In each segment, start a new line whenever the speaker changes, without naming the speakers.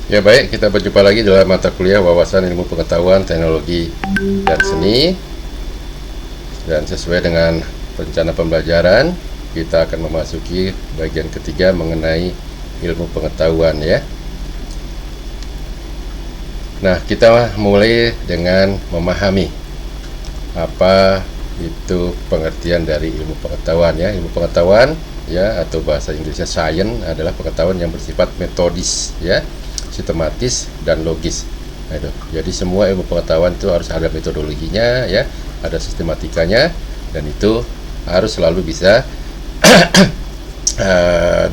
Ya baik, kita berjumpa lagi dalam mata kuliah wawasan ilmu pengetahuan, teknologi, dan seni. Dan sesuai dengan rencana pembelajaran, kita akan memasuki bagian ketiga mengenai ilmu pengetahuan ya. Nah, kita mulai dengan memahami apa itu pengertian dari ilmu pengetahuan ya. Ilmu pengetahuan ya, atau bahasa Inggrisnya science, adalah pengetahuan yang bersifat metodis ya, sistematis dan logis. Nah, itu. Jadi semua ilmu pengetahuan itu harus ada metodologinya ya, ada sistematikanya, dan itu harus selalu bisa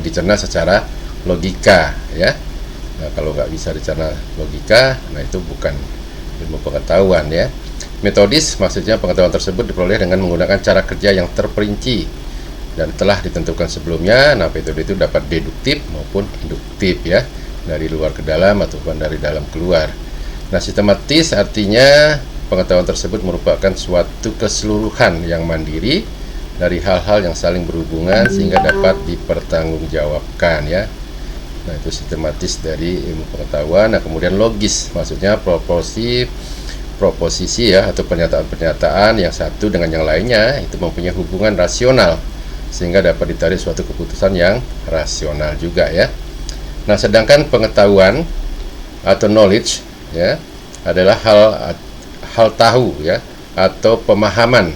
dicerna secara logika ya. Nah, kalau nggak bisa dicerna logika, nah itu bukan ilmu pengetahuan ya. Metodis maksudnya pengetahuan tersebut diperoleh dengan menggunakan cara kerja yang terperinci dan telah ditentukan sebelumnya. Nah, metode itu dapat deduktif maupun induktif ya, dari luar ke dalam ataupun dari dalam keluar. Nah, sistematis artinya pengetahuan tersebut merupakan suatu keseluruhan yang mandiri dari hal-hal yang saling berhubungan sehingga dapat dipertanggungjawabkan ya. Nah, itu sistematis dari ilmu pengetahuan. Nah, kemudian logis maksudnya proposisi ya, atau pernyataan-pernyataan yang satu dengan yang lainnya itu mempunyai hubungan rasional sehingga dapat ditarik suatu keputusan yang rasional juga ya. Nah, sedangkan pengetahuan atau knowledge ya adalah hal tahu ya, atau pemahaman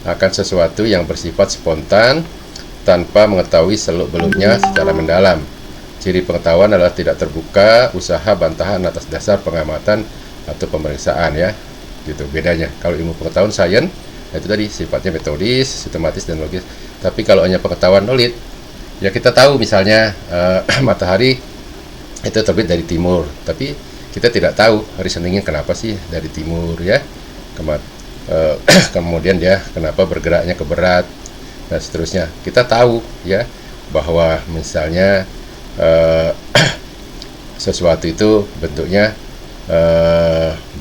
akan sesuatu yang bersifat spontan tanpa mengetahui seluk-beluknya secara mendalam. Ciri pengetahuan adalah tidak terbuka usaha bantahan atas dasar pengamatan atau pemeriksaan ya. Gitu bedanya. Kalau ilmu pengetahuan science itu tadi sifatnya metodis, sistematis dan logis. Tapi kalau hanya pengetahuan knowledge ya, kita tahu misalnya matahari itu terbit dari timur, tapi kita tidak tahu reasoningnya kenapa sih dari timur ya. Kemudian dia kenapa bergeraknya ke barat dan seterusnya. Kita tahu ya bahwa misalnya sesuatu itu bentuknya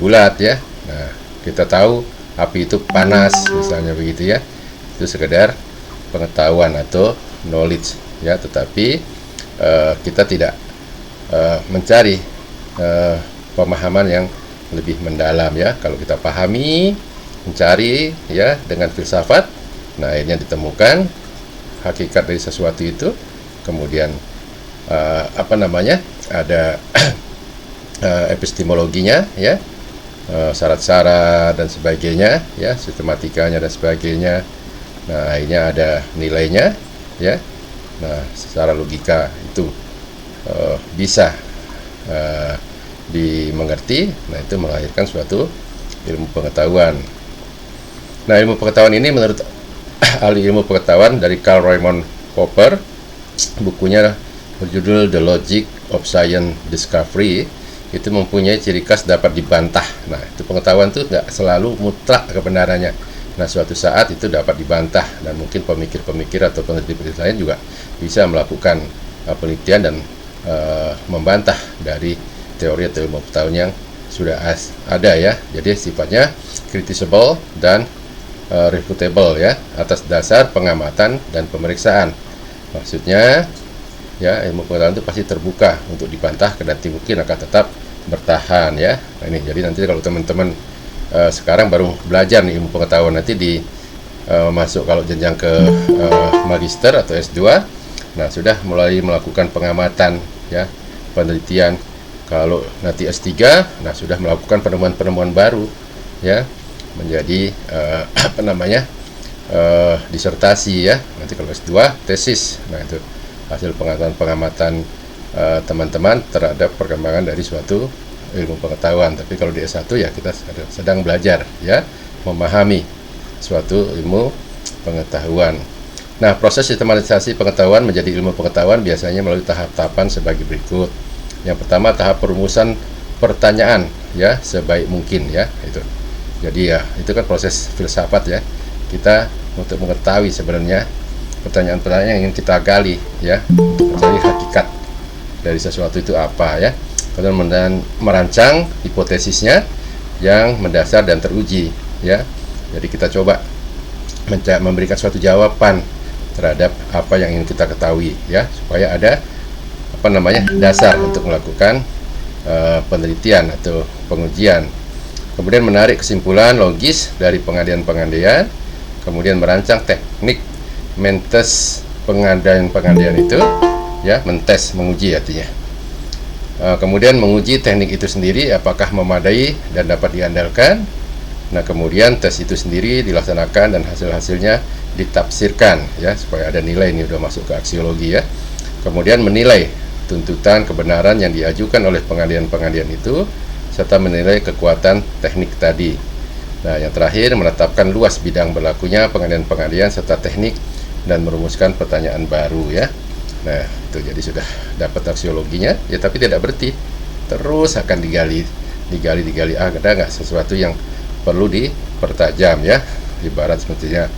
bulat ya. Nah, kita tahu api itu panas misalnya begitu ya. Itu sekedar pengetahuan atau knowledge ya, tetapi kita tidak mencari pemahaman yang lebih mendalam ya. Kalau kita pahami, mencari ya dengan filsafat, nah akhirnya ditemukan hakikat dari sesuatu itu. Kemudian ada epistemologinya ya, syarat-syarat dan sebagainya ya, sistematikanya dan sebagainya. Nah, akhirnya ada nilainya ya. Nah, secara logika itu bisa dimengerti. Nah, itu melahirkan suatu ilmu pengetahuan. Nah, ilmu pengetahuan ini menurut ahli ilmu pengetahuan dari Carl Raymond Popper, bukunya berjudul The Logic of Science Discovery, itu mempunyai ciri khas dapat dibantah. Nah, itu pengetahuan itu nggak selalu mutlak kebenarannya. Nah, suatu saat itu dapat dibantah, dan mungkin pemikir-pemikir atau peneliti-peneliti lain juga bisa melakukan penelitian dan membantah dari teori atau ilmu pengetahuan yang sudah ada ya. Jadi sifatnya criticable dan refutable ya, atas dasar pengamatan dan pemeriksaan. Maksudnya ya, ilmu pengetahuan itu pasti terbuka untuk dibantah, kendati mungkin akan tetap bertahan ya. Nah, ini jadi nanti kalau teman-teman sekarang baru belajar nih ilmu pengetahuan, nanti di masuk kalau jenjang ke magister atau S2, nah sudah mulai melakukan pengamatan ya, penelitian. Kalau nanti S3, nah sudah melakukan penemuan-penemuan baru ya, menjadi disertasi ya. Nanti kalau S2 tesis. Nah, itu hasil pengamatan teman-teman terhadap perkembangan dari suatu ilmu pengetahuan. Tapi kalau di S1 ya kita sedang belajar ya, memahami suatu ilmu pengetahuan. Nah, proses sistematisasi pengetahuan menjadi ilmu pengetahuan biasanya melalui tahap-tahapan sebagai berikut. Yang pertama, tahap perumusan pertanyaan ya, sebaik mungkin ya. Itu jadi ya, itu kan proses filsafat ya, kita untuk mengetahui sebenarnya pertanyaan-pertanyaan yang ingin kita gali ya, untuk mencari hakikat dari sesuatu itu apa ya. Kemudian merancang hipotesisnya yang mendasar dan teruji ya. Jadi kita coba memberikan suatu jawaban terhadap apa yang ingin kita ketahui ya, supaya ada dasar untuk melakukan penelitian atau pengujian. Kemudian menarik kesimpulan logis dari pengandaian-pengandaian, kemudian merancang teknik mentes pengandaian itu, ya, mentes, menguji artinya. Kemudian menguji teknik itu sendiri apakah memadai dan dapat diandalkan. Nah, kemudian tes itu sendiri dilaksanakan dan hasil-hasilnya ditafsirkan, ya, supaya ada nilai. Ini udah masuk ke aksiologi, ya. Kemudian menilai tuntutan kebenaran yang diajukan oleh pengandaian-pengandaian itu, serta menilai kekuatan teknik tadi. Nah, yang terakhir menetapkan luas bidang berlakunya pengandaian-pengandaian serta teknik dan merumuskan pertanyaan baru, ya. Nah, itu jadi sudah dapat aksiologinya, ya, tapi tidak berhenti, terus akan digali. Ada nggak sesuatu yang perlu dipertajam, ya. Ibarat sepertinya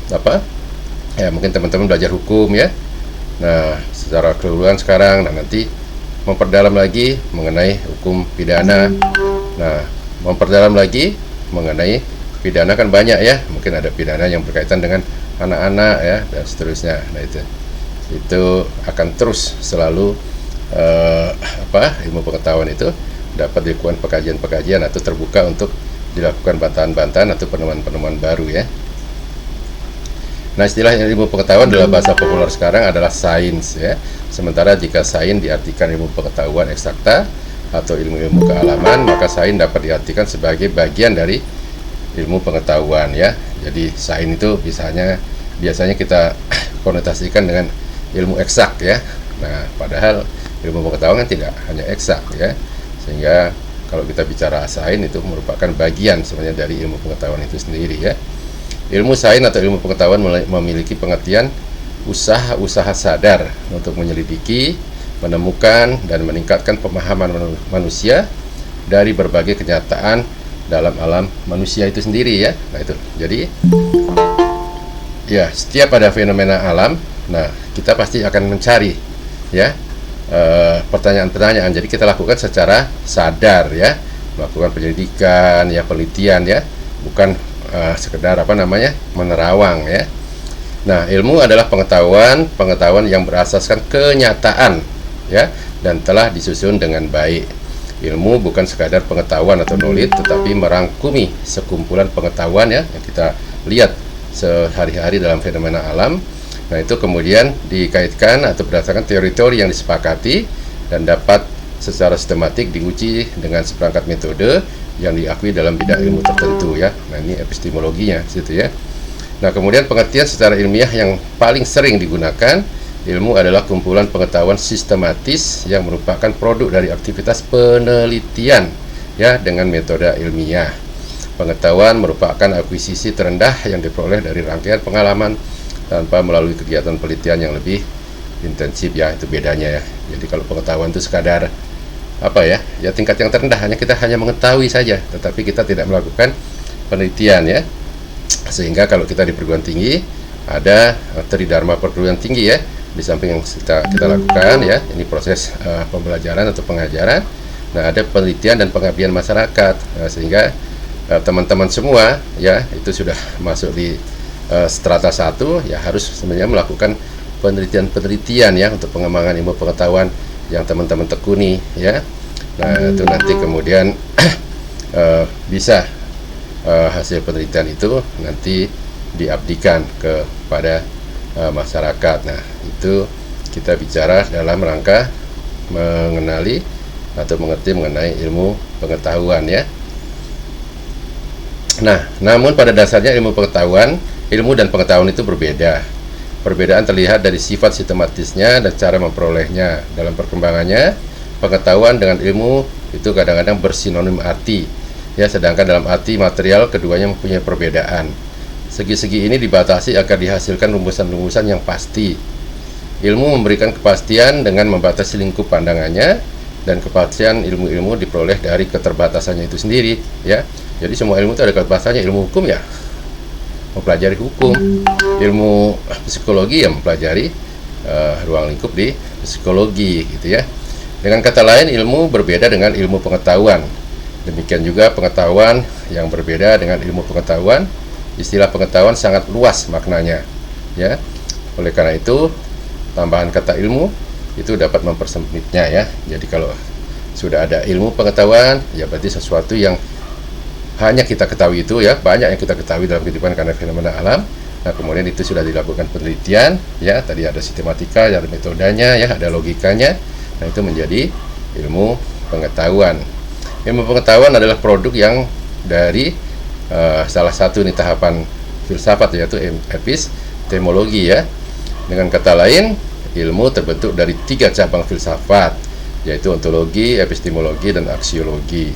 apa? Ya, mungkin teman-teman belajar hukum, ya. Nah, secara keseluruhan sekarang, nah nanti memperdalam lagi mengenai hukum pidana. Nah, memperdalam lagi mengenai pidana kan banyak, ya. Mungkin ada pidana yang berkaitan dengan anak-anak, ya, dan seterusnya. Nah, itu akan terus selalu ilmu pengetahuan itu dapat dilakukan pekajian-pekajian atau terbuka untuk dilakukan bantahan-bantahan atau penemuan-penemuan baru, ya. Nah, istilah ilmu pengetahuan dalam bahasa populer sekarang adalah sains, ya. Sementara jika sains diartikan ilmu pengetahuan eksakta atau ilmu-ilmu kealaman, maka sains dapat diartikan sebagai bagian dari ilmu pengetahuan, ya. Jadi sains itu biasanya kita konotasikan dengan ilmu eksak, ya. Nah, padahal ilmu pengetahuan kan tidak hanya eksak, ya. Sehingga kalau kita bicara sains itu merupakan bagian sebenarnya dari ilmu pengetahuan itu sendiri, ya. Ilmu sains atau ilmu pengetahuan memiliki pengertian usaha-usaha sadar untuk menyelidiki, menemukan, dan meningkatkan pemahaman manusia dari berbagai kenyataan dalam alam manusia itu sendiri, ya. Nah, itu. Jadi, ya, setiap ada fenomena alam, nah, kita pasti akan mencari, ya, pertanyaan-pertanyaan. Jadi kita lakukan secara sadar, ya, melakukan penyelidikan, ya, penelitian, ya, bukan sekedar menerawang, ya. Nah, ilmu adalah pengetahuan yang berasaskan kenyataan, ya, dan telah disusun dengan baik. Ilmu bukan sekadar pengetahuan atau knowledge, tetapi merangkumi sekumpulan pengetahuan, ya, yang kita lihat sehari-hari dalam fenomena alam. Nah, itu kemudian dikaitkan atau berdasarkan teori-teori yang disepakati dan dapat secara sistematik diuji dengan seperangkat metode yang diakui dalam bidang ilmu tertentu, ya. Nah, ini epistemologinya situ, ya. Nah, kemudian pengertian secara ilmiah yang paling sering digunakan, ilmu adalah kumpulan pengetahuan sistematis yang merupakan produk dari aktivitas penelitian, ya, dengan metode ilmiah. Pengetahuan merupakan akuisisi terendah yang diperoleh dari rangkaian pengalaman tanpa melalui kegiatan penelitian yang lebih intensif, ya. Itu bedanya, ya. Jadi kalau pengetahuan itu sekadar tingkat yang terendah, kita hanya mengetahui saja, tetapi kita tidak melakukan penelitian, ya. Sehingga kalau kita di perguruan tinggi ada tridharma perguruan tinggi, ya, di samping yang kita lakukan, ya, ini proses pembelajaran atau pengajaran. Nah, ada penelitian dan pengabdian masyarakat. Nah, sehingga teman-teman semua, ya, itu sudah masuk di strata 1, ya, harus sebenarnya melakukan penelitian-penelitian, ya, untuk pengembangan ilmu pengetahuan yang teman-teman tekuni, ya. Nah, itu nanti kemudian bisa hasil penelitian itu nanti diabdikan kepada masyarakat. Nah, itu kita bicara dalam rangka mengenali atau mengerti mengenai ilmu pengetahuan, ya. Nah, namun pada dasarnya ilmu dan pengetahuan itu berbeda. Perbedaan terlihat dari sifat sistematisnya dan cara memperolehnya. Dalam perkembangannya, pengetahuan dengan ilmu itu kadang-kadang bersinonim arti, ya, sedangkan dalam arti material keduanya mempunyai perbedaan. Segi-segi ini dibatasi agar dihasilkan rumusan-rumusan yang pasti. Ilmu memberikan kepastian dengan membatasi lingkup pandangannya, dan kepastian ilmu-ilmu diperoleh dari keterbatasannya itu sendiri, ya. Jadi semua ilmu itu ada keterbatasannya. Ilmu hukum, ya, mempelajari hukum. Ilmu psikologi, yang mempelajari ruang lingkup di psikologi, gitu, ya. Dengan kata lain, ilmu berbeda dengan ilmu pengetahuan. Demikian juga pengetahuan yang berbeda dengan ilmu pengetahuan. Istilah pengetahuan sangat luas maknanya, ya. Oleh karena itu, tambahan kata ilmu itu dapat mempersempitnya, ya. Jadi kalau sudah ada ilmu pengetahuan, ya berarti sesuatu yang hanya kita ketahui itu ya, banyak yang kita ketahui dalam kehidupan karena fenomena alam. Nah, kemudian itu sudah dilakukan penelitian, ya, tadi ada sistematika, ada metodenya, ya, ada logikanya. Nah, itu menjadi ilmu pengetahuan. Ilmu pengetahuan adalah produk yang dari salah satu nih tahapan filsafat, yaitu epistemologi, ya. Dengan kata lain, ilmu terbentuk dari 3 cabang filsafat, yaitu ontologi, epistemologi, dan aksiologi.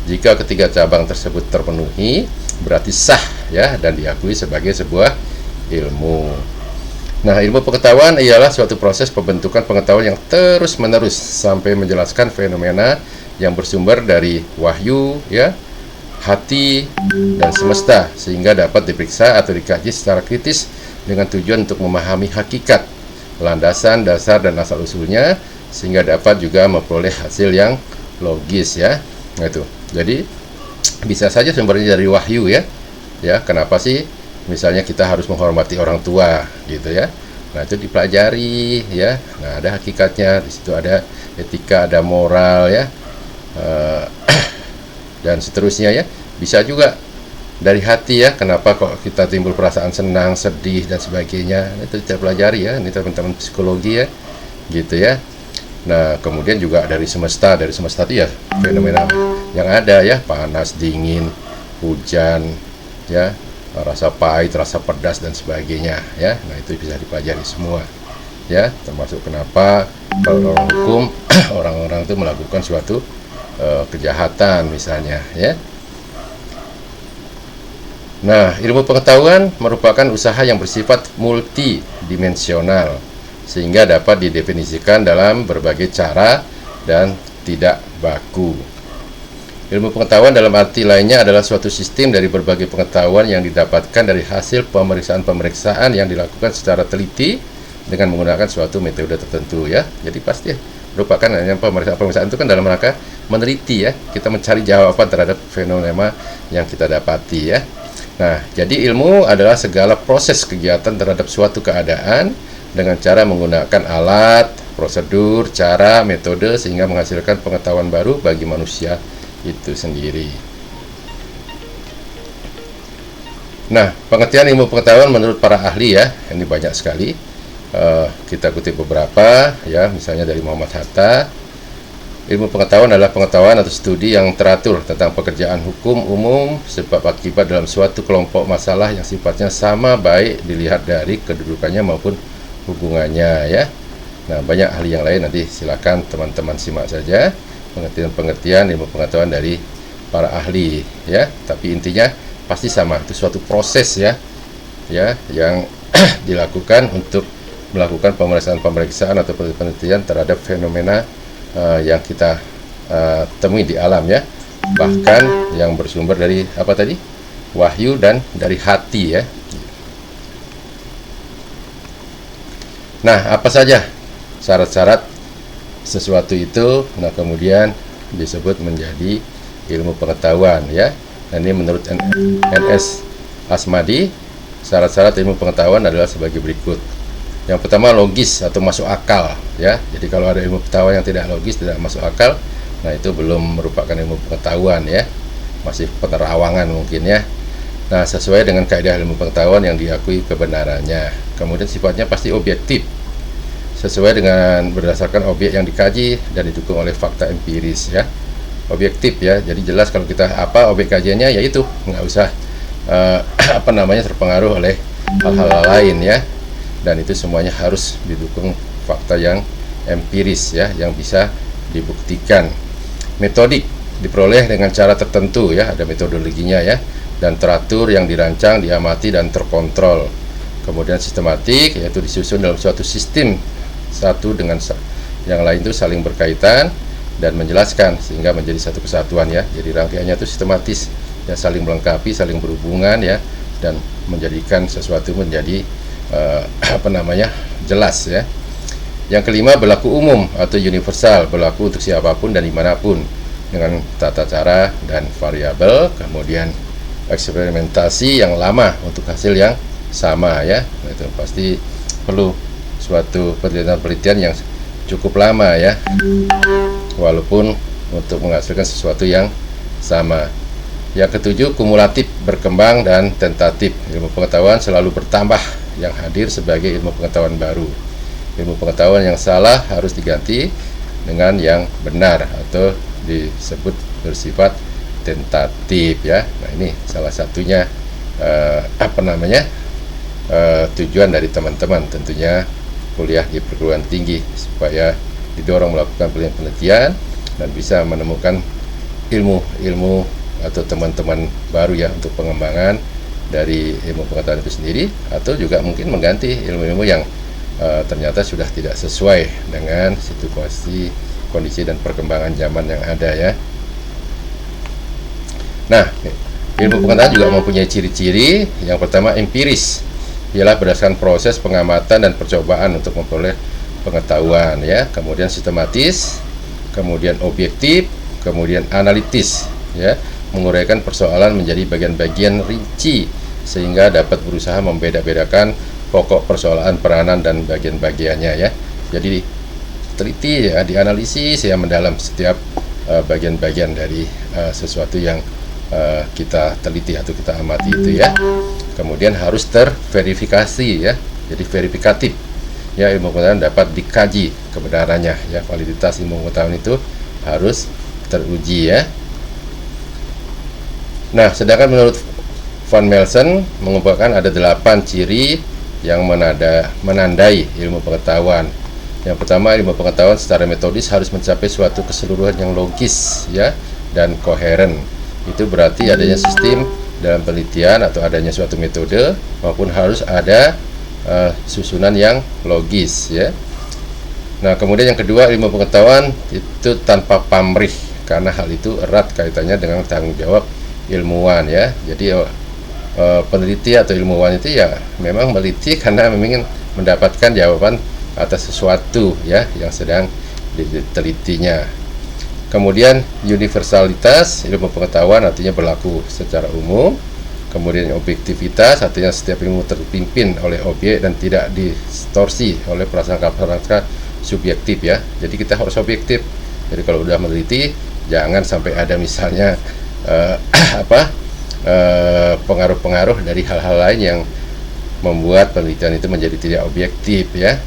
Jika ketiga cabang tersebut terpenuhi, berarti sah, ya, dan diakui sebagai sebuah ilmu. Nah, ilmu pengetahuan ialah suatu proses pembentukan pengetahuan yang terus-menerus sampai menjelaskan fenomena yang bersumber dari wahyu, ya, hati, dan semesta, sehingga dapat diperiksa atau dikaji secara kritis dengan tujuan untuk memahami hakikat, landasan, dasar, dan asal-usulnya, sehingga dapat juga memperoleh hasil yang logis, ya. Nah, itu. Jadi bisa saja sumbernya dari wahyu, ya. Ya, kenapa sih misalnya kita harus menghormati orang tua, gitu ya. Nah, itu dipelajari, ya. Nah, ada hakikatnya, di situ ada etika, ada moral, ya. Dan seterusnya, ya. Bisa juga dari hati, ya, kenapa kok kita timbul perasaan senang, sedih, dan sebagainya. Itu kita pelajari, ya. Ini teman-teman psikologi, ya, gitu ya. Nah, kemudian juga dari semesta itu ya fenomena yang ada, ya, panas, dingin, hujan, ya, rasa pahit, rasa pedas, dan sebagainya, ya. Nah, itu bisa dipelajari semua, ya, termasuk kenapa kalau orang hukum orang-orang itu melakukan suatu kejahatan misalnya, ya. Nah, ilmu pengetahuan merupakan usaha yang bersifat multidimensional, sehingga dapat didefinisikan dalam berbagai cara dan tidak baku. Ilmu pengetahuan dalam arti lainnya adalah suatu sistem dari berbagai pengetahuan yang didapatkan dari hasil pemeriksaan-pemeriksaan yang dilakukan secara teliti dengan menggunakan suatu metode tertentu, ya. Jadi pasti merupakan hanya pemeriksaan itu kan dalam rangka meneliti, ya. Kita mencari jawaban terhadap fenomena yang kita dapati, ya. Nah, jadi ilmu adalah segala proses kegiatan terhadap suatu keadaan dengan cara menggunakan alat, prosedur, cara, metode, sehingga menghasilkan pengetahuan baru bagi manusia itu sendiri. Nah, pengertian ilmu pengetahuan menurut para ahli, ya, ini banyak sekali. Kita kutip beberapa, ya, misalnya dari Muhammad Hatta. Ilmu pengetahuan adalah pengetahuan atau studi yang teratur tentang pekerjaan hukum umum, sebab akibat dalam suatu kelompok masalah yang sifatnya sama, baik dilihat dari kedudukannya maupun hubungannya, ya. Nah, banyak ahli yang lain, nanti silakan teman-teman simak saja pengertian-pengertian ilmu pengetahuan dari para ahli, ya. Tapi intinya pasti sama, itu suatu proses, ya, yang dilakukan untuk melakukan pemeriksaan atau penelitian terhadap fenomena yang kita temui di alam, ya. Bahkan yang bersumber dari apa tadi? Wahyu dan dari hati, ya. Nah, apa saja syarat-syarat sesuatu itu? Nah, kemudian disebut menjadi ilmu pengetahuan, ya. Nah, ini menurut NS Asmadi, syarat-syarat ilmu pengetahuan adalah sebagai berikut. Yang pertama, logis atau masuk akal, ya. Jadi kalau ada ilmu pengetahuan yang tidak logis, tidak masuk akal, nah itu belum merupakan ilmu pengetahuan, ya. Masih penerawangan mungkin, ya. Nah, sesuai dengan kaidah ilmu pengetahuan yang diakui kebenarannya. Kemudian sifatnya pasti objektif, sesuai dengan berdasarkan objek yang dikaji dan didukung oleh fakta empiris, ya. Objektif, ya. Jadi jelas kalau kita apa objek kajiannya, yaitu nggak usah terpengaruh oleh hal-hal lain, ya. Dan itu semuanya harus didukung fakta yang empiris, ya, yang bisa dibuktikan. Metodik diperoleh dengan cara tertentu, ya, ada metodologinya, ya, dan teratur yang dirancang, diamati, dan terkontrol. Kemudian sistematik, yaitu disusun dalam suatu sistem, satu dengan yang lain itu saling berkaitan dan menjelaskan sehingga menjadi satu kesatuan, ya. Jadi rangkaiannya itu sistematis, ya, saling melengkapi, saling berhubungan, ya, dan menjadikan sesuatu menjadi jelas, ya. Yang kelima, berlaku umum atau universal, berlaku untuk siapapun dan dimanapun dengan tata cara dan variabel. Kemudian eksperimentasi yang lama untuk hasil yang sama, ya. Itu pasti perlu suatu penelitian yang cukup lama, ya. Walaupun untuk menghasilkan sesuatu yang sama. Yang ketujuh, kumulatif, berkembang dan tentatif. Ilmu pengetahuan selalu bertambah, yang hadir sebagai ilmu pengetahuan baru. Ilmu pengetahuan yang salah harus diganti dengan yang benar atau disebut bersifat tentatif ya. Nah, ini salah satunya tujuan dari teman-teman tentunya kuliah di perguruan tinggi, supaya didorong melakukan penelitian dan bisa menemukan ilmu-ilmu atau teman-teman baru ya untuk pengembangan dari ilmu pengetahuan itu sendiri, atau juga mungkin mengganti ilmu-ilmu yang ternyata sudah tidak sesuai dengan situasi, kondisi dan perkembangan zaman yang ada ya. Nah, ilmu pengetahuan juga mempunyai ciri-ciri. Yang pertama, empiris, ialah berdasarkan proses pengamatan dan percobaan untuk memperoleh pengetahuan ya. Kemudian sistematis, kemudian objektif, kemudian analitis ya, menguraikan persoalan menjadi bagian-bagian rinci sehingga dapat berusaha membeda-bedakan pokok persoalan, peranan dan bagian-bagiannya ya. Jadi teliti ya, dianalisis ya mendalam setiap bagian-bagian dari sesuatu yang kita teliti atau kita amati itu ya. Kemudian harus terverifikasi ya, jadi verifikatif ya, ilmu pengetahuan dapat dikaji kebenarannya ya, validitas ilmu pengetahuan itu harus teruji ya. Nah, sedangkan menurut Van Melsen mengumpulkan ada 8 ciri yang menandai ilmu pengetahuan. Yang pertama, ilmu pengetahuan secara metodis harus mencapai suatu keseluruhan yang logis ya dan koheren. Itu berarti adanya sistem dalam penelitian atau adanya suatu metode, maupun harus ada susunan yang logis ya. Nah, kemudian yang kedua, ilmu pengetahuan itu tanpa pamrih, karena hal itu erat kaitannya dengan tanggung jawab ilmuwan ya. Jadi peneliti atau ilmuwan itu ya memang meneliti karena ingin mendapatkan jawaban atas sesuatu ya yang sedang ditelitinya. Kemudian universalitas ilmu pengetahuan artinya berlaku secara umum. Kemudian objektivitas artinya setiap ilmu terpimpin oleh objek dan tidak distorsi oleh prasangka-prasangka subjektif ya. Jadi kita harus objektif. Jadi kalau udah meneliti jangan sampai ada misalnya pengaruh-pengaruh dari hal-hal lain yang membuat penelitian itu menjadi tidak objektif ya.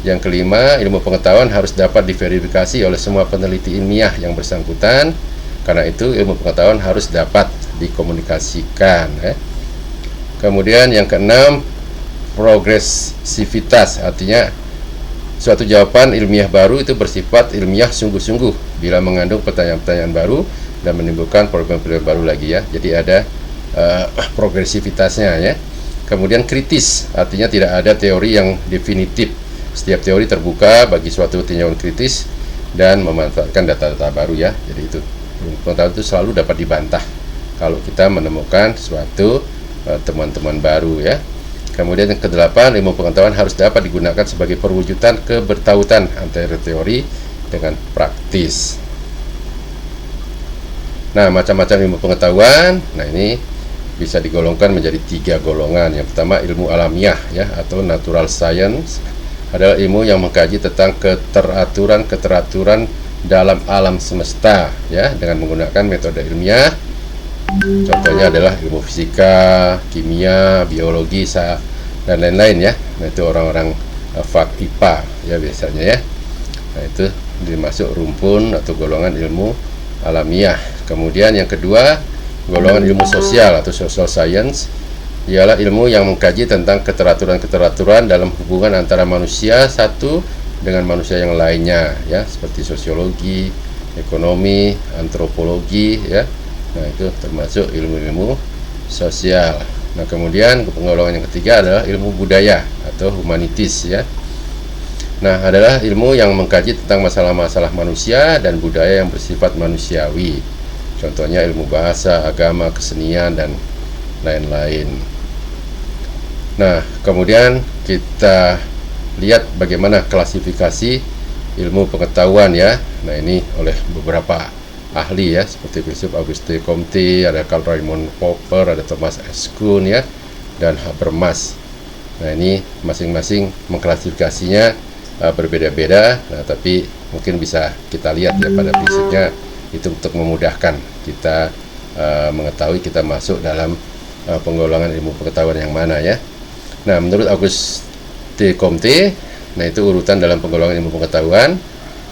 Yang kelima, ilmu pengetahuan harus dapat diverifikasi oleh semua peneliti ilmiah yang bersangkutan. Karena itu ilmu pengetahuan harus dapat dikomunikasikan ya. Kemudian yang keenam, progresivitas, artinya suatu jawaban ilmiah baru itu bersifat ilmiah sungguh-sungguh bila mengandung pertanyaan-pertanyaan baru dan menimbulkan problem-problem baru lagi ya. Jadi ada progresivitasnya ya. Kemudian kritis, artinya tidak ada teori yang definitif. Setiap teori terbuka bagi suatu tinjauan kritis dan memanfaatkan data-data baru ya. Jadi itu pengetahuan itu selalu dapat dibantah kalau kita menemukan suatu teman-teman baru ya. Kemudian yang kedelapan, ilmu pengetahuan harus dapat digunakan sebagai perwujudan kebertautan antara teori dengan praktis. Nah, macam-macam ilmu pengetahuan. Nah, ini bisa digolongkan menjadi 3 golongan. Yang pertama, ilmu alamiah ya atau natural science, adalah ilmu yang mengkaji tentang keteraturan dalam alam semesta ya dengan menggunakan metode ilmiah. Contohnya adalah ilmu fisika, kimia, biologi, dan lain-lain ya. Nah, itu orang-orang fak IPA ya biasanya ya. Nah, itu dimasuk rumpun atau golongan ilmu alamiah. Kemudian yang kedua, golongan ilmu sosial atau social science, ialah ilmu yang mengkaji tentang keteraturan-keteraturan dalam hubungan antara manusia satu dengan manusia yang lainnya ya, seperti sosiologi, ekonomi, antropologi ya. Nah, itu termasuk ilmu-ilmu sosial. Nah, kemudian golongan yang ketiga adalah ilmu budaya atau humanitis ya. Nah, adalah ilmu yang mengkaji tentang masalah-masalah manusia dan budaya yang bersifat manusiawi. Contohnya ilmu bahasa, agama, kesenian dan lain-lain. Nah, kemudian kita lihat bagaimana klasifikasi ilmu pengetahuan ya. Nah, ini oleh beberapa ahli ya, seperti filsuf Auguste Comte, ada Carl Raymond Popper, ada Thomas S. Kuhn ya, dan Habermas. Nah, ini masing-masing mengklasifikasinya berbeda-beda. Nah, tapi mungkin bisa kita lihat ya pada prinsipnya itu untuk memudahkan kita mengetahui kita masuk dalam penggolongan ilmu pengetahuan yang mana ya. Nah, menurut Auguste Comte, nah itu urutan dalam penggolongan ilmu pengetahuan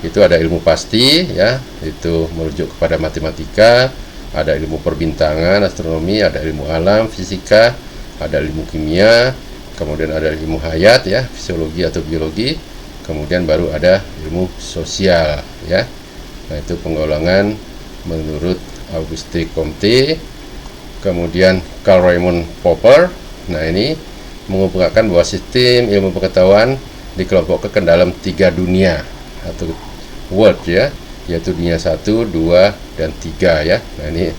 itu ada ilmu pasti ya, itu merujuk kepada matematika, ada ilmu perbintangan, astronomi, ada ilmu alam, fisika, ada ilmu kimia, kemudian ada ilmu hayat ya, fisiologi atau biologi, kemudian baru ada ilmu sosial ya. Nah, itu penggolongan menurut Auguste Comte. Kemudian Karl Raimund Popper, nah ini mengumpulkan bahwa sistem ilmu pengetahuan dikelompokkan dalam 3 dunia atau world ya, yaitu dunia 1, 2, dan 3 ya. Nah, ini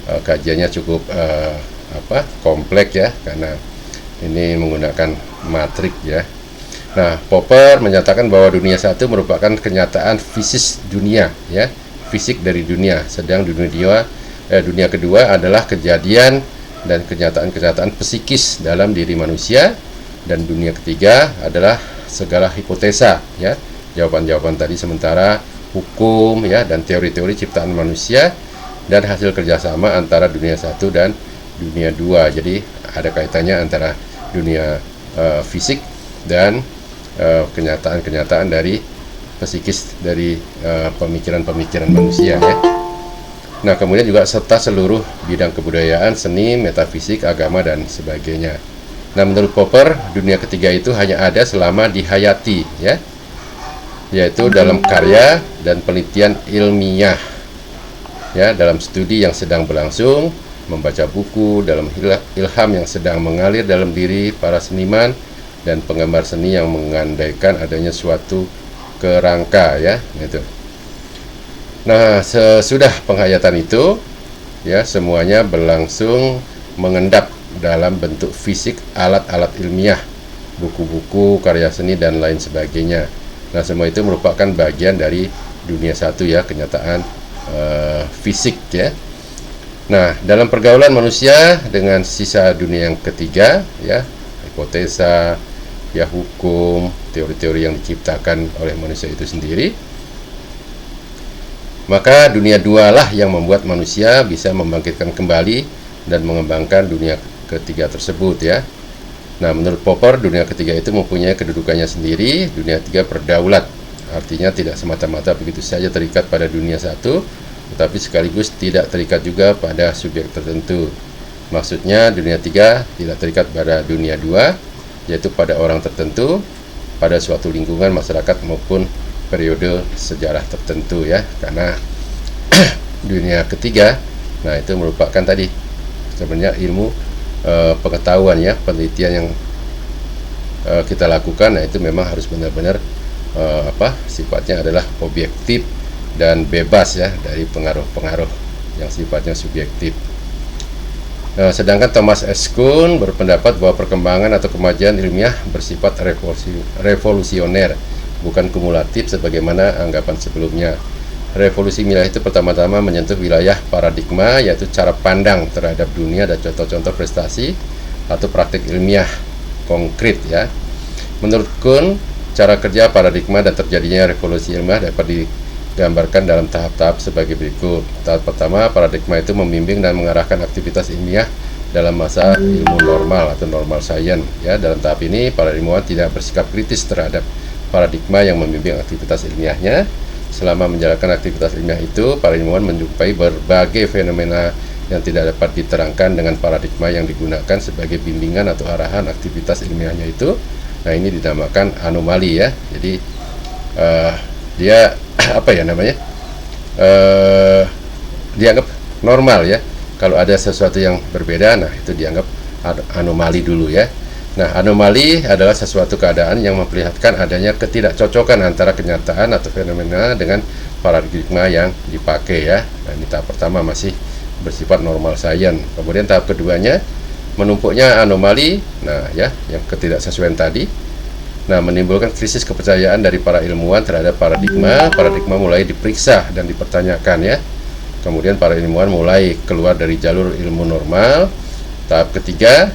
kajiannya cukup kompleks ya, karena ini menggunakan matrik ya. Nah, Popper menyatakan bahwa dunia 1 merupakan kenyataan fisik dunia ya, fisik dari dunia, sedang dunia kedua adalah kejadian dan kenyataan-kenyataan psikis dalam diri manusia, dan dunia ketiga adalah segala hipotesa ya, jawaban-jawaban tadi, sementara hukum ya dan teori-teori ciptaan manusia dan hasil kerjasama antara dunia 1 dan dunia 2. Jadi ada kaitannya antara dunia fisik dan kenyataan-kenyataan dari psikis dari pemikiran-pemikiran manusia ya. Nah, kemudian juga serta seluruh bidang kebudayaan, seni, metafisik, agama, dan sebagainya. Nah, menurut Popper, dunia ketiga itu hanya ada selama dihayati ya, yaitu dalam karya dan penelitian ilmiah ya, dalam studi yang sedang berlangsung, membaca buku, dalam ilham yang sedang mengalir dalam diri para seniman dan penggemar seni yang mengandaikan adanya suatu kerangka ya, gitu. Nah, sesudah penghayatan itu ya, semuanya berlangsung mengendap dalam bentuk fisik, alat-alat ilmiah, buku-buku, karya seni, dan lain sebagainya. Nah, semua itu merupakan bagian dari dunia 1 ya, kenyataan fisik ya. Nah, dalam pergaulan manusia dengan sisa dunia yang ketiga ya, hipotesa ya, hukum, teori-teori yang diciptakan oleh manusia itu sendiri, maka dunia 2 lah yang membuat manusia bisa membangkitkan kembali dan mengembangkan dunia ketiga tersebut ya. Nah, menurut Popper, dunia ketiga itu mempunyai kedudukannya sendiri. Dunia 3 berdaulat, artinya tidak semata-mata begitu saja terikat pada dunia 1, tetapi sekaligus tidak terikat juga pada subjek tertentu. Maksudnya dunia 3 tidak terikat pada dunia 2, yaitu pada orang tertentu, pada suatu lingkungan masyarakat maupun periode sejarah tertentu ya. Karena dunia ketiga, nah itu merupakan tadi sebenarnya ilmu pengetahuan ya, penelitian yang kita lakukan. Nah, itu memang harus benar-benar sifatnya adalah objektif dan bebas ya dari pengaruh-pengaruh yang sifatnya subjektif. Nah, sedangkan Thomas S. Kuhn berpendapat bahwa perkembangan atau kemajuan ilmiah bersifat revolusioner, bukan kumulatif sebagaimana anggapan sebelumnya. Revolusi ilmiah itu pertama-tama menyentuh wilayah paradigma, yaitu cara pandang terhadap dunia dan contoh-contoh prestasi atau praktik ilmiah konkret ya. Menurut Kuhn, cara kerja paradigma dan terjadinya revolusi ilmiah dapat digambarkan dalam tahap-tahap sebagai berikut. Tahap pertama, paradigma itu membimbing dan mengarahkan aktivitas ilmiah dalam masa ilmu normal atau normal science ya. Dalam tahap ini, para ilmuwan tidak bersikap kritis terhadap paradigma yang membimbing aktivitas ilmiahnya. Selama menjalankan aktivitas ilmiah itu, para ilmuwan menjumpai berbagai fenomena yang tidak dapat diterangkan dengan paradigma yang digunakan sebagai bimbingan atau arahan aktivitas ilmiahnya itu. Nah, ini dinamakan anomali ya. Jadi dia dianggap normal ya. Kalau ada sesuatu yang berbeda, nah itu dianggap anomali dulu ya. Nah, anomali adalah sesuatu keadaan yang memperlihatkan adanya ketidakcocokan antara kenyataan atau fenomena dengan paradigma yang dipakai ya. Nah, ini tahap pertama masih bersifat normal science. Kemudian tahap keduanya menumpuknya anomali, nah ya, yang ketidaksesuaian tadi. Nah, menimbulkan krisis kepercayaan dari para ilmuwan terhadap paradigma. Paradigma mulai diperiksa dan dipertanyakan ya. Kemudian para ilmuwan mulai keluar dari jalur ilmu normal. Tahap ketiga,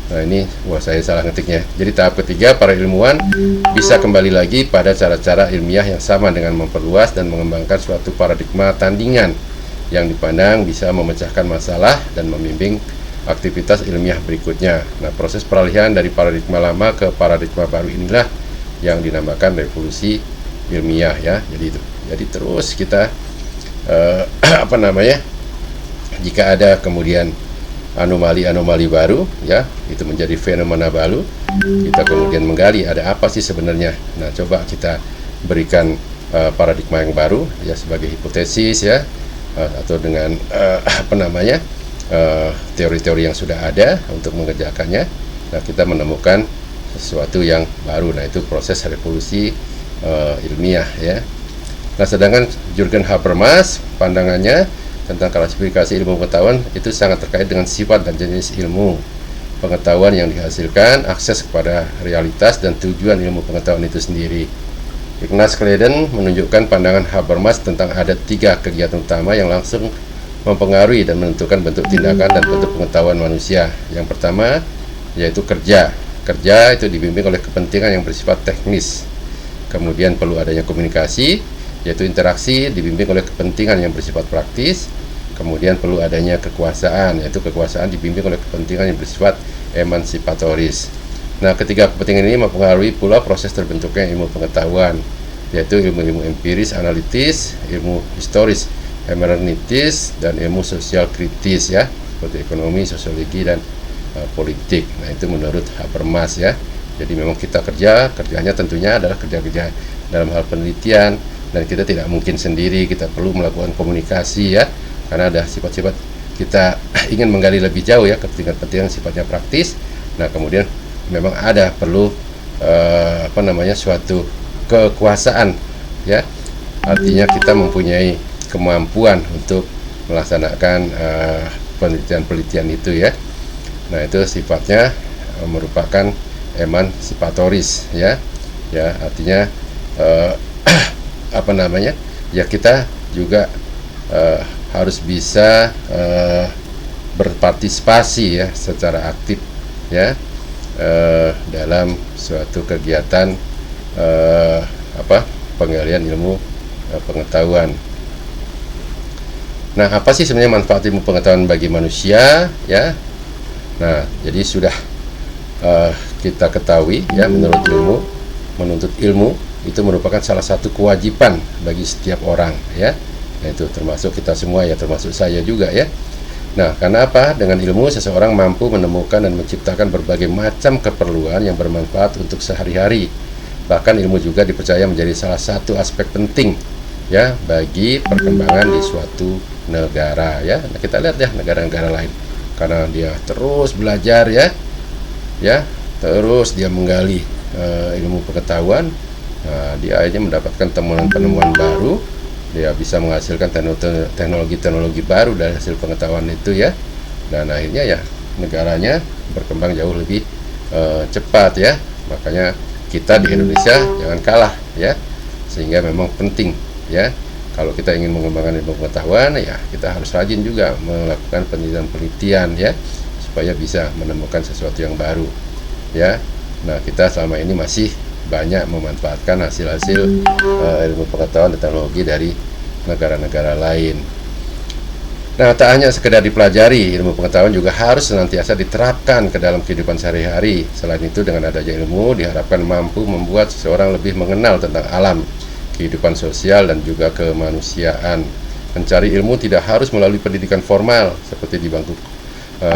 Nah ini, wah saya salah ngetiknya. Jadi tahap ketiga, para ilmuwan bisa kembali lagi pada cara-cara ilmiah yang sama dengan memperluas dan mengembangkan suatu paradigma tandingan yang dipandang bisa memecahkan masalah dan membimbing aktivitas ilmiah berikutnya. Nah, proses peralihan dari paradigma lama ke paradigma baru inilah yang dinamakan revolusi ilmiah ya. Jadi terus kita jika ada kemudian anomali-anomali baru ya, itu menjadi fenomena baru, kita kemudian menggali ada apa sih sebenarnya. Nah, coba kita berikan paradigma yang baru ya sebagai hipotesis ya, atau dengan teori-teori yang sudah ada untuk mengerjakannya. Nah, kita menemukan sesuatu yang baru. Nah, itu proses revolusi ilmiah ya. Nah, sedangkan Jürgen Habermas pandangannya tentang klasifikasi ilmu pengetahuan itu sangat terkait dengan sifat dan jenis ilmu pengetahuan yang dihasilkan, akses kepada realitas dan tujuan ilmu pengetahuan itu sendiri. Ignaz Kleiden menunjukkan pandangan Habermas tentang ada 3 kegiatan utama yang langsung mempengaruhi dan menentukan bentuk tindakan dan bentuk pengetahuan manusia. Yang pertama yaitu kerja. Kerja itu dibimbing oleh kepentingan yang bersifat teknis. Kemudian perlu adanya komunikasi, yaitu interaksi dibimbing oleh kepentingan yang bersifat praktis. Kemudian perlu adanya kekuasaan, yaitu kekuasaan dibimbing oleh kepentingan yang bersifat emansipatoris. Nah, ketiga kepentingan ini mempengaruhi pula proses terbentuknya ilmu pengetahuan, yaitu ilmu-ilmu empiris analitis, ilmu historis hermeneutis, dan ilmu sosial kritis ya, seperti ekonomi, sosiologi, dan politik. Nah, itu menurut Habermas ya. Jadi memang kita kerjanya tentunya adalah kerja-kerja dalam hal penelitian, dan kita tidak mungkin sendiri, kita perlu melakukan komunikasi ya, karena ada sifat-sifat kita ingin menggali lebih jauh ya, kepentingan-kepentingan sifatnya praktis. Nah, kemudian memang ada perlu suatu kekuasaan ya, artinya kita mempunyai kemampuan untuk melaksanakan penelitian-penelitian itu ya. Nah, itu sifatnya merupakan emansipatoris ya, artinya kita juga harus bisa berpartisipasi ya secara aktif ya dalam suatu kegiatan penggalian ilmu pengetahuan. Nah, apa sih sebenarnya manfaat ilmu pengetahuan bagi manusia ya? Nah, jadi sudah kita ketahui ya, menurut ilmu, menuntut ilmu itu merupakan salah satu kewajiban bagi setiap orang ya. Nah, itu termasuk kita semua ya, termasuk saya juga ya. Nah, karena apa? Dengan ilmu seseorang mampu menemukan dan menciptakan berbagai macam keperluan yang bermanfaat untuk sehari-hari. Bahkan ilmu juga dipercaya menjadi salah satu aspek penting ya bagi perkembangan di suatu negara ya. Nah, kita lihat ya negara-negara lain, karena dia terus belajar ya, terus dia menggali ilmu pengetahuan. Nah, dia akhirnya mendapatkan temuan-penemuan baru, dia bisa menghasilkan teknologi-teknologi baru dari hasil pengetahuan itu ya, dan akhirnya ya negaranya berkembang jauh lebih cepat ya. Makanya kita di Indonesia jangan kalah ya, sehingga memang penting ya, kalau kita ingin mengembangkan ilmu pengetahuan ya kita harus rajin juga melakukan penelitian-penelitian ya, supaya bisa menemukan sesuatu yang baru ya. Nah, kita selama ini masih banyak memanfaatkan hasil-hasil ilmu pengetahuan dan teknologi dari negara-negara lain. Nah, tak hanya sekedar dipelajari, ilmu pengetahuan juga harus senantiasa diterapkan ke dalam kehidupan sehari-hari. Selain itu, dengan adanya ilmu diharapkan mampu membuat seseorang lebih mengenal tentang alam, kehidupan sosial, dan juga kemanusiaan. Mencari ilmu tidak harus melalui pendidikan formal seperti di bangku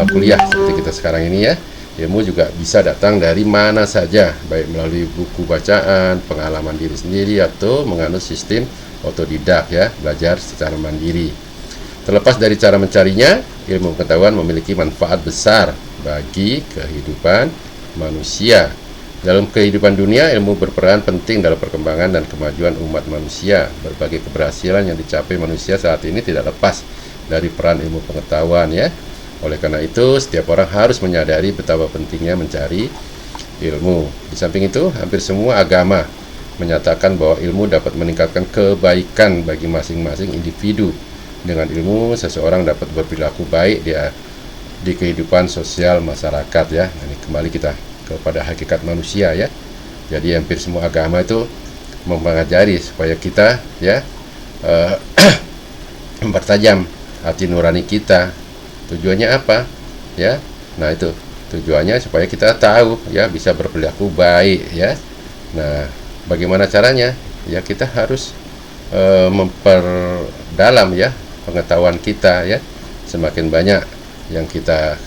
kuliah seperti kita sekarang ini ya. Ilmu juga bisa datang dari mana saja, baik melalui buku bacaan, pengalaman diri sendiri, atau menganut sistem otodidak ya, belajar secara mandiri. Terlepas dari cara mencarinya, ilmu pengetahuan memiliki manfaat besar bagi kehidupan manusia. Dalam kehidupan dunia, ilmu berperan penting dalam perkembangan dan kemajuan umat manusia. Berbagai keberhasilan yang dicapai manusia saat ini tidak lepas dari peran ilmu pengetahuan ya. Oleh karena itu, setiap orang harus menyadari betapa pentingnya mencari ilmu. Di samping itu, hampir semua agama menyatakan bahwa ilmu dapat meningkatkan kebaikan bagi masing-masing individu. Dengan ilmu, seseorang dapat berperilaku baik di kehidupan sosial masyarakat ya. Nah, ini kembali kita kepada hakikat manusia ya. Jadi hampir semua agama itu mengajari supaya kita ya mempertajam hati nurani kita. Tujuannya apa? Ya. Nah, itu tujuannya supaya kita tahu ya, bisa berperilaku baik ya. Nah, bagaimana caranya? Ya, kita harus memperdalam ya pengetahuan kita ya. Semakin banyak yang kita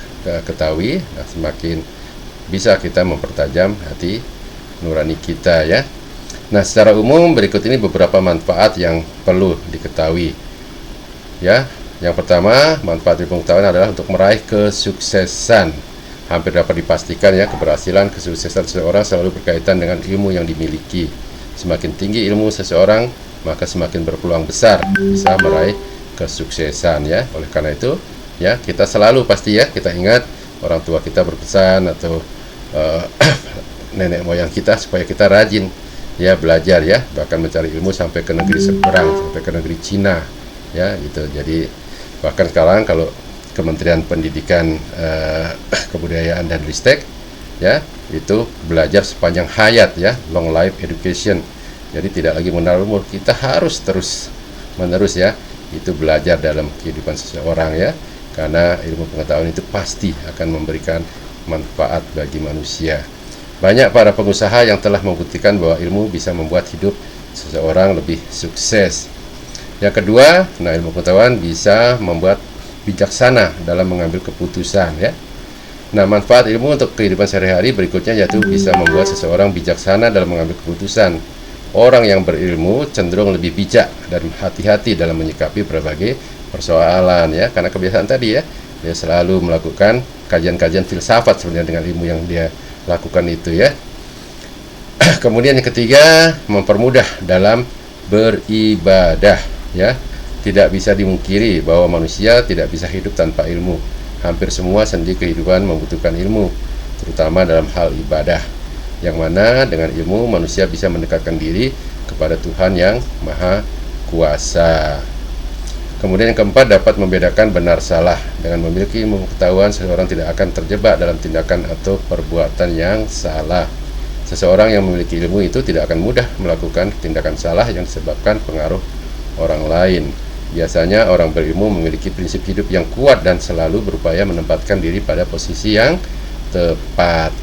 ketahui, nah, semakin bisa kita mempertajam hati nurani kita ya. Nah, secara umum berikut ini beberapa manfaat yang perlu diketahui ya. Yang pertama, manfaat ilmu pengetahuan adalah untuk meraih kesuksesan. Hampir dapat dipastikan ya, keberhasilan, kesuksesan seseorang selalu berkaitan dengan ilmu yang dimiliki. Semakin tinggi ilmu seseorang, maka semakin berpeluang besar bisa meraih kesuksesan ya. Oleh karena itu ya, kita selalu pasti ya, kita ingat orang tua kita berpesan atau nenek moyang kita supaya kita rajin ya belajar ya, bahkan mencari ilmu sampai ke negeri seberang, sampai ke negeri Cina ya gitu. Jadi bahkan sekarang kalau Kementerian Pendidikan, Kebudayaan dan Ristek ya, itu belajar sepanjang hayat ya, long life education. Jadi tidak lagi mengenal umur, kita harus terus menerus ya, itu belajar dalam kehidupan seseorang ya, karena ilmu pengetahuan itu pasti akan memberikan manfaat bagi manusia. Banyak para pengusaha yang telah membuktikan bahwa ilmu bisa membuat hidup seseorang lebih sukses. Yang kedua, nah, ilmu pengetahuan bisa membuat bijaksana dalam mengambil keputusan ya. Nah, manfaat ilmu untuk kehidupan sehari-hari berikutnya yaitu bisa membuat seseorang bijaksana dalam mengambil keputusan. Orang yang berilmu cenderung lebih bijak dan hati-hati dalam menyikapi berbagai persoalan ya, karena kebiasaan tadi ya, dia selalu melakukan kajian-kajian filsafat sebenarnya dengan ilmu yang dia lakukan itu ya. Kemudian yang ketiga, mempermudah dalam beribadah ya. Tidak bisa dimungkiri bahwa manusia tidak bisa hidup tanpa ilmu. Hampir semua sendi kehidupan membutuhkan ilmu, terutama dalam hal ibadah, yang mana dengan ilmu manusia bisa mendekatkan diri kepada Tuhan yang Maha Kuasa. Kemudian yang keempat, dapat membedakan benar salah. Dengan memiliki ilmu pengetahuan, seseorang tidak akan terjebak dalam tindakan atau perbuatan yang salah. Seseorang yang memiliki ilmu itu tidak akan mudah melakukan tindakan salah yang disebabkan pengaruh orang lain. Biasanya orang berilmu memiliki prinsip hidup yang kuat dan selalu berupaya menempatkan diri pada posisi yang tepat.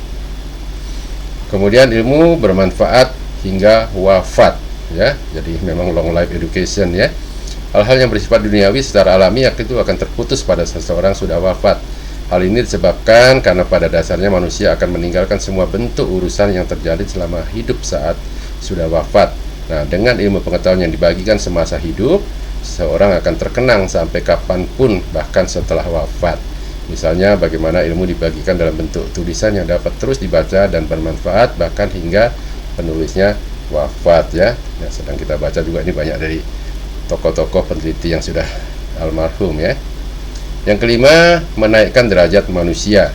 Kemudian ilmu bermanfaat hingga wafat ya. Jadi memang long life education ya. Hal-hal yang bersifat duniawi secara alami itu akan terputus pada seseorang sudah wafat. Hal ini disebabkan karena pada dasarnya manusia akan meninggalkan semua bentuk urusan yang terjadi selama hidup saat sudah wafat. Nah, dengan ilmu pengetahuan yang dibagikan semasa hidup, seseorang akan terkenang sampai kapanpun, bahkan setelah wafat. Misalnya bagaimana ilmu dibagikan dalam bentuk tulisan yang dapat terus dibaca dan bermanfaat bahkan hingga penulisnya wafat ya. Nah, sedang kita baca juga ini banyak dari tokoh-tokoh peneliti yang sudah almarhum ya. Yang kelima, menaikkan derajat manusia.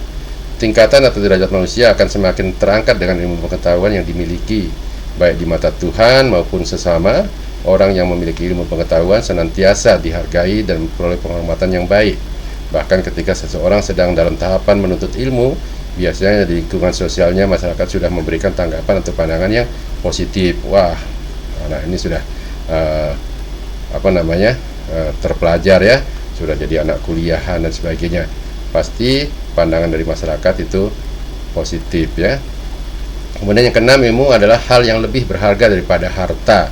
Tingkatan atau derajat manusia akan semakin terangkat dengan ilmu pengetahuan yang dimiliki, baik di mata Tuhan maupun sesama. Orang yang memiliki ilmu pengetahuan senantiasa dihargai dan memperoleh penghormatan yang baik. Bahkan ketika seseorang sedang dalam tahapan menuntut ilmu, biasanya di lingkungan sosialnya masyarakat sudah memberikan tanggapan atau pandangan yang positif. Wah, anak ini sudah terpelajar ya, sudah jadi anak kuliahan dan sebagainya. Pasti pandangan dari masyarakat itu positif ya. Kemudian yang keenam, ilmu adalah hal yang lebih berharga daripada harta.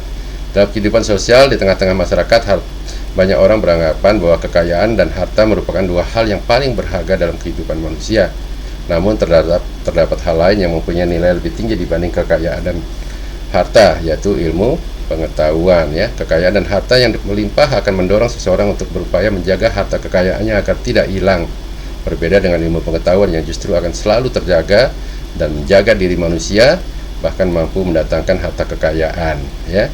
Dalam kehidupan sosial di tengah-tengah masyarakat, banyak orang beranggapan bahwa kekayaan dan harta merupakan dua hal yang paling berharga dalam kehidupan manusia. Namun terdapat hal lain yang mempunyai nilai lebih tinggi dibanding kekayaan dan harta, yaitu ilmu pengetahuan ya. Kekayaan dan harta yang melimpah akan mendorong seseorang untuk berupaya menjaga harta kekayaannya agar tidak hilang. Berbeda dengan ilmu pengetahuan yang justru akan selalu terjaga dan menjaga diri manusia, bahkan mampu mendatangkan harta kekayaan ya.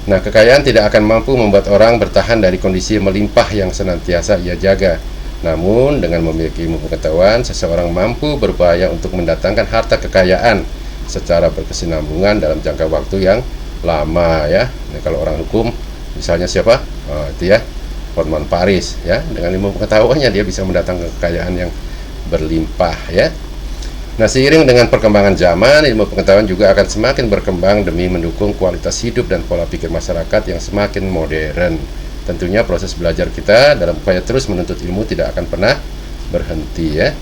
Nah, kekayaan tidak akan mampu membuat orang bertahan dari kondisi melimpah yang senantiasa ia jaga. Namun, dengan memiliki ilmu pengetahuan, seseorang mampu berupaya untuk mendatangkan harta kekayaan secara berkesinambungan dalam jangka waktu yang lama ya. Nah, kalau orang hukum, misalnya siapa? Itu ya, Hotman Paris ya. Dengan ilmu pengetahuannya dia bisa mendatangkan kekayaan yang berlimpah ya. Nah, seiring dengan perkembangan zaman, ilmu pengetahuan juga akan semakin berkembang demi mendukung kualitas hidup dan pola pikir masyarakat yang semakin modern. Tentunya proses belajar kita dalam upaya terus menuntut ilmu tidak akan pernah berhenti ya.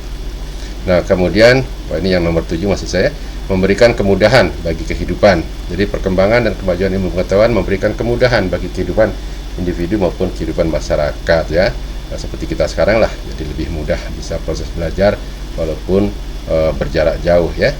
Nah, kemudian ini yang nomor 7 maksud saya, memberikan kemudahan bagi kehidupan. Jadi perkembangan dan kemajuan ilmu pengetahuan memberikan kemudahan bagi kehidupan individu maupun kehidupan masyarakat ya. Nah, seperti kita sekarang lah, jadi lebih mudah bisa proses belajar walaupun berjarak jauh ya.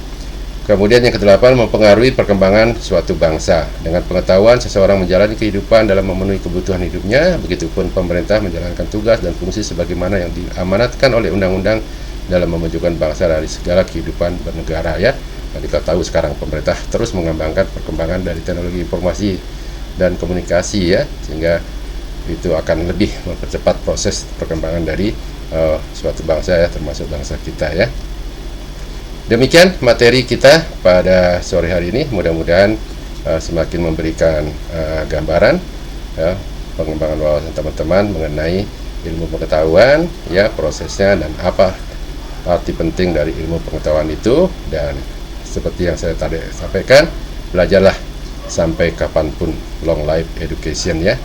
Kemudian yang ke-8, mempengaruhi perkembangan suatu bangsa. Dengan pengetahuan seseorang menjalani kehidupan dalam memenuhi kebutuhan hidupnya, begitupun pemerintah menjalankan tugas dan fungsi sebagaimana yang diamanatkan oleh undang-undang dalam memajukan bangsa dari segala kehidupan bernegara ya. Nah, kita tahu sekarang pemerintah terus mengembangkan perkembangan dari teknologi informasi dan komunikasi ya, sehingga itu akan lebih mempercepat proses perkembangan dari suatu bangsa ya, termasuk bangsa kita ya. Demikian materi kita pada sore hari ini, mudah-mudahan semakin memberikan gambaran ya, pengembangan wawasan teman-teman mengenai ilmu pengetahuan ya, prosesnya dan apa arti penting dari ilmu pengetahuan itu. Dan seperti yang saya tadi sampaikan, belajarlah sampai kapanpun, long life education ya.